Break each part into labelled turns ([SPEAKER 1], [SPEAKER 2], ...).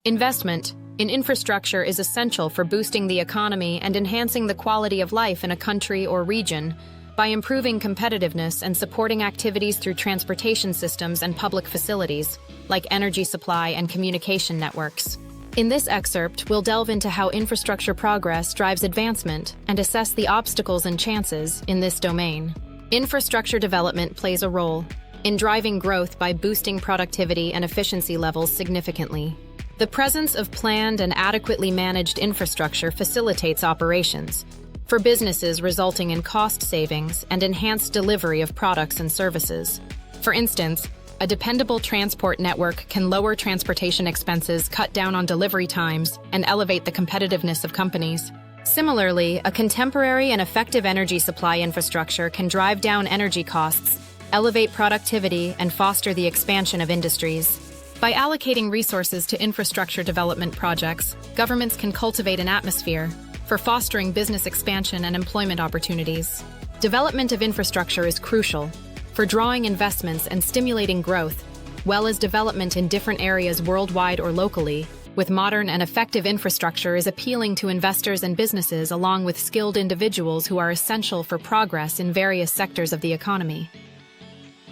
[SPEAKER 1] Investment in infrastructure is essential for boosting the economy and enhancing the quality of life in a country or region by improving competitiveness and supporting activities through transportation systems and public facilities, like energy supply and communication networks. In this excerpt, we'll delve into how infrastructure progress drives advancement and assess the obstacles and chances in this domain. Infrastructure development plays a role in driving growth by boosting productivity and efficiency levels significantly. The presence of planned and adequately managed infrastructure facilitates operations for businesses, resulting in cost savings and enhanced delivery of products and services. For instance, a dependable transport network can lower transportation expenses, cut down on delivery times, and elevate the competitiveness of companies. Similarly, a contemporary and effective energy supply infrastructure can drive down energy costs, elevate productivity, and foster the expansion of industries. By allocating resources to infrastructure development projects, governments can cultivate an atmosphere for fostering business expansion and employment opportunities. Development of infrastructure is crucial for drawing investments and stimulating growth, well as development in different areas worldwide or locally, with modern and effective infrastructure is appealing to investors and businesses along with skilled individuals who are essential for progress in various sectors of the economy.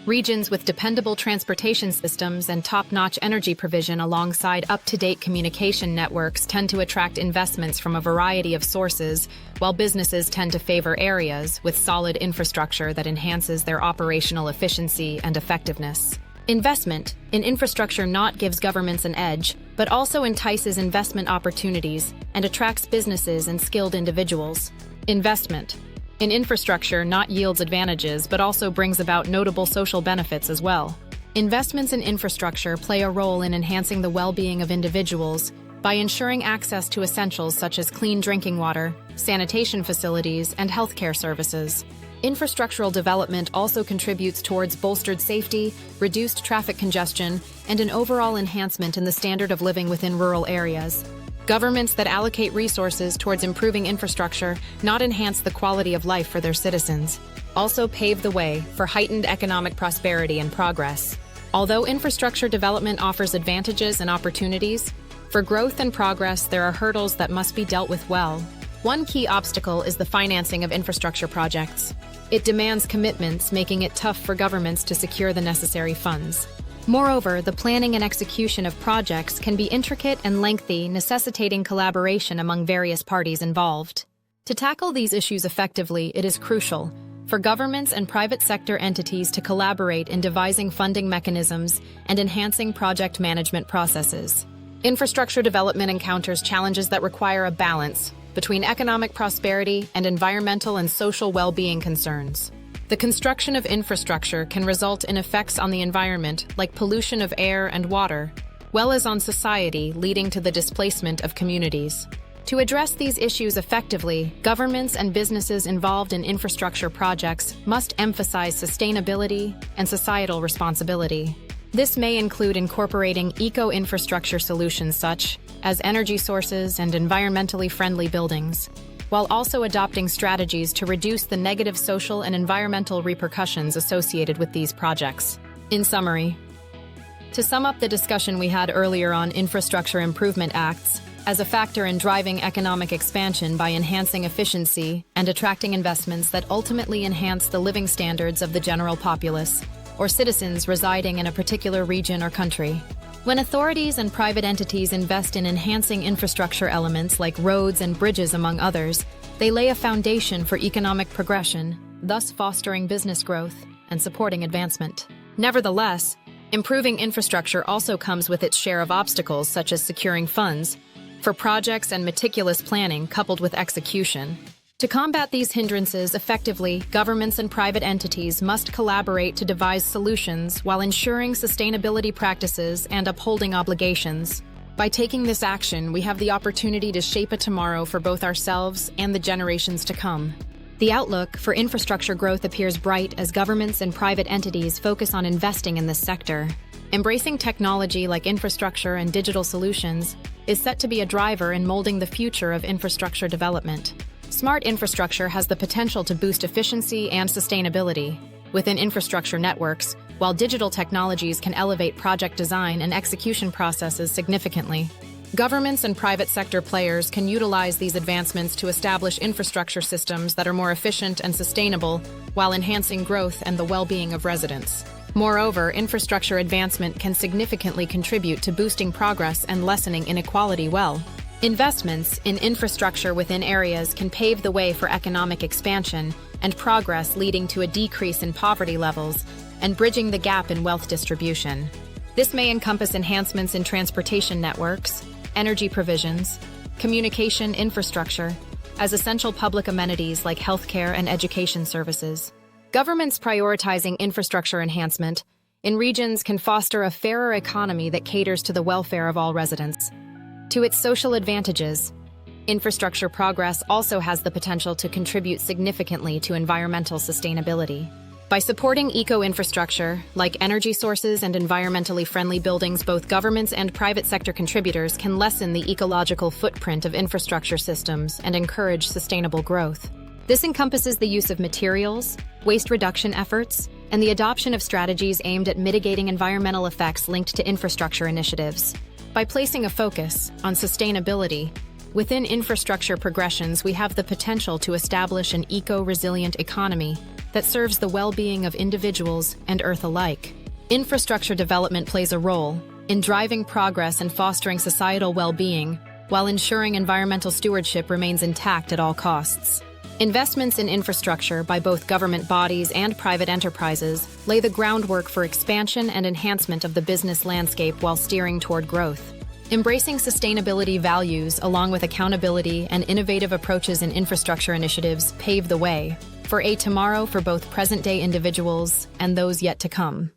[SPEAKER 1] Regions with dependable transportation systems and top-notch energy provision alongside up-to-date communication networks tend to attract investments from a variety of sources, while businesses tend to favor areas with solid infrastructure that enhances their operational efficiency and effectiveness. Investment in infrastructure not gives governments an edge, but also entices investment opportunities and attracts businesses and skilled individuals. Investment in infrastructure not yields advantages, but also brings about notable social benefits as well. Investments in infrastructure play a role in enhancing the well-being of individuals by ensuring access to essentials such as clean drinking water, sanitation facilities, and healthcare services. Infrastructural development also contributes towards bolstered safety, reduced traffic congestion, and an overall enhancement in the standard of living within rural areas. Governments that allocate resources towards improving infrastructure not enhance the quality of life for their citizens, also pave the way for heightened economic prosperity and progress. Although infrastructure development offers advantages and opportunities, for growth and progress there are hurdles that must be dealt with well. One key obstacle is the financing of infrastructure projects. It demands commitments, making it tough for governments to secure the necessary funds. Moreover, the planning and execution of projects can be intricate and lengthy, necessitating collaboration among various parties involved. To tackle these issues effectively, it is crucial for governments and private sector entities to collaborate in devising funding mechanisms and enhancing project management processes. Infrastructure development encounters challenges that require a balance between economic prosperity and environmental and social well-being concerns. The construction of infrastructure can result in effects on the environment, like pollution of air and water, well as on society, leading to the displacement of communities. To address these issues effectively, governments and businesses involved in infrastructure projects must emphasize sustainability and societal responsibility. This may include incorporating eco-infrastructure solutions such as energy sources and environmentally friendly buildings, while also adopting strategies to reduce the negative social and environmental repercussions associated with these projects. In summary, to sum up the discussion we had earlier on infrastructure improvement acts as a factor in driving economic expansion by enhancing efficiency and attracting investments that ultimately enhance the living standards of the general populace or citizens residing in a particular region or country. When authorities and private entities invest in enhancing infrastructure elements like roads and bridges, among others, they lay a foundation for economic progression, thus fostering business growth and supporting advancement. Nevertheless, improving infrastructure also comes with its share of obstacles, such as securing funds for projects and meticulous planning coupled with execution. To combat these hindrances effectively, governments and private entities must collaborate to devise solutions while ensuring sustainability practices and upholding obligations. By taking this action, we have the opportunity to shape a tomorrow for both ourselves and the generations to come. The outlook for infrastructure growth appears bright as governments and private entities focus on investing in this sector. Embracing technology like infrastructure and digital solutions is set to be a driver in molding the future of infrastructure development. Smart infrastructure has the potential to boost efficiency and sustainability within infrastructure networks, while digital technologies can elevate project design and execution processes significantly. Governments and private sector players can utilize these advancements to establish infrastructure systems that are more efficient and sustainable while enhancing growth and the well-being of residents. Moreover, infrastructure advancement can significantly contribute to boosting progress and lessening inequality. Investments in infrastructure within areas can pave the way for economic expansion and progress, leading to a decrease in poverty levels and bridging the gap in wealth distribution. This may encompass enhancements in transportation networks, energy provisions, communication infrastructure, as essential public amenities like healthcare and education services. Governments prioritizing infrastructure enhancement in regions can foster a fairer economy that caters to the welfare of all residents. To its social advantages, infrastructure progress also has the potential to contribute significantly to environmental sustainability. By supporting eco-infrastructure, like energy sources and environmentally friendly buildings, both governments and private sector contributors can lessen the ecological footprint of infrastructure systems and encourage sustainable growth. This encompasses the use of materials, waste reduction efforts, and the adoption of strategies aimed at mitigating environmental effects linked to infrastructure initiatives. By placing a focus on sustainability within infrastructure progressions, we have the potential to establish an eco-resilient economy that serves the well-being of individuals and Earth alike. Infrastructure development plays a role in driving progress and fostering societal well-being, while ensuring environmental stewardship remains intact at all costs. Investments in infrastructure by both government bodies and private enterprises lay the groundwork for expansion and enhancement of the business landscape while steering toward growth. Embracing sustainability values along with accountability and innovative approaches in infrastructure initiatives pave the way for a tomorrow for both present-day individuals and those yet to come.